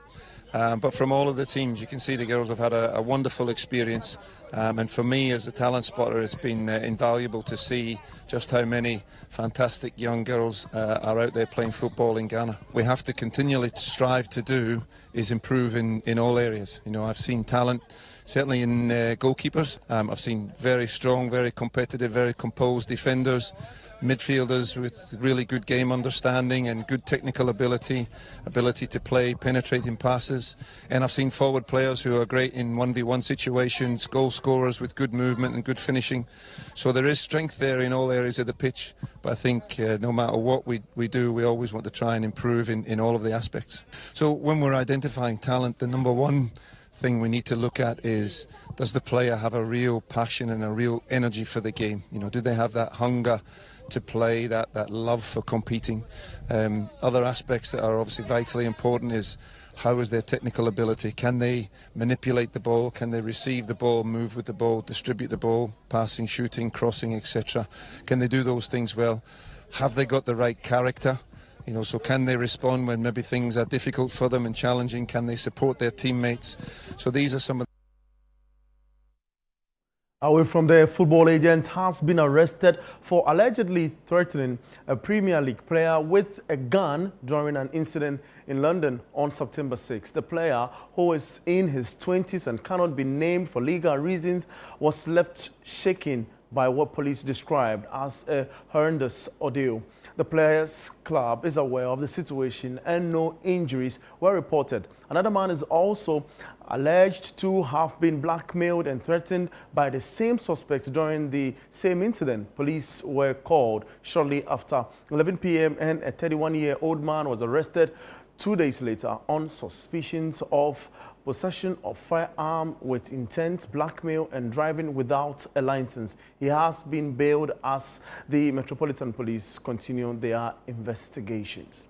but from all of the teams. You can see the girls have had a wonderful experience, and for me as a talent spotter, it's been invaluable to see just how many fantastic young girls are out there playing football in Ghana. We have to continually strive to do is improve in all areas. I've seen talent certainly in goalkeepers. I've seen very strong, very competitive, very composed defenders, midfielders with really good game understanding and good technical ability to play penetrating passes. And I've seen forward players who are great in 1v1 situations, goal scorers with good movement and good finishing. So there is strength there in all areas of the pitch. But I think no matter what we do, we always want to try and improve in all of the aspects. So when we're identifying talent, the number one thing we need to look at is, does the player have a real passion and a real energy for the game? Do they have that hunger to play, that love for competing? Other aspects that are obviously vitally important is, how is their technical ability? Can they manipulate the ball? Can they receive the ball, move with the ball, distribute the ball, passing, shooting, crossing, etc.? Can they do those things well? Have they got the right character? So can they respond when maybe things are difficult for them and challenging? Can they support their teammates? So these are some of Away from the football agent has been arrested for allegedly threatening a Premier League player with a gun during an incident in London on September 6. The player, who is in his 20s and cannot be named for legal reasons, was left shaken by what police described as a horrendous ordeal. The players' club is aware of the situation and no injuries were reported. Another man is also alleged to have been blackmailed and threatened by the same suspect during the same incident. Police were called shortly after 11 p.m. and a 31-year-old man was arrested 2 days later on suspicions of possession of firearm with intent, blackmail, and driving without a license. He has been bailed as the Metropolitan Police continue their investigations.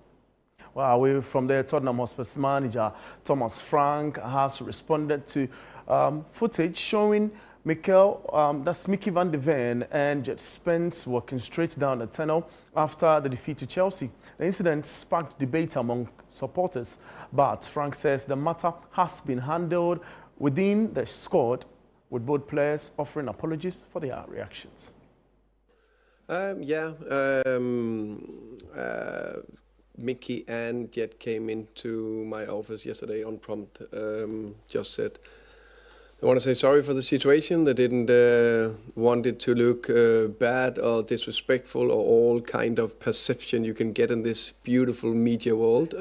Well, away from there, Tottenham Hotspur's manager Thomas Frank has responded to footage showing that's Mickey van de Ven and Jet Spence walking straight down the tunnel after the defeat to Chelsea. The incident sparked debate among supporters, but Frank says the matter has been handled within the squad, with both players offering apologies for their reactions. Mickey and Jet came into my office yesterday on prompt. Just said they want to say sorry for the situation. They didn't want it to look bad or disrespectful or all kind of perception you can get in this beautiful media world.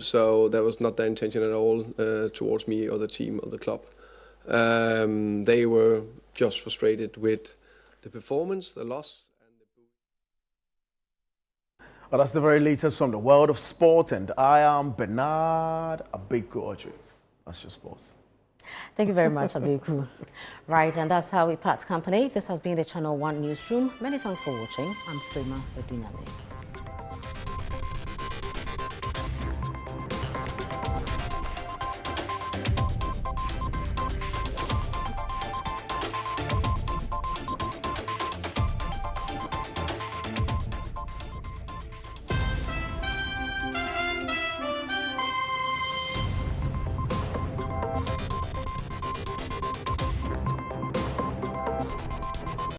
So that was not their intention at all towards me or the team or the club. They were just frustrated with the performance, the loss. Well, that's the very latest from the world of sport, and I am Bernard Abeku-Audrey. That's your sports. Thank you very much, Abeku. Right, and that's how we part company. This has been the Channel 1 Newsroom. Many thanks for watching. I'm Frema Eduname.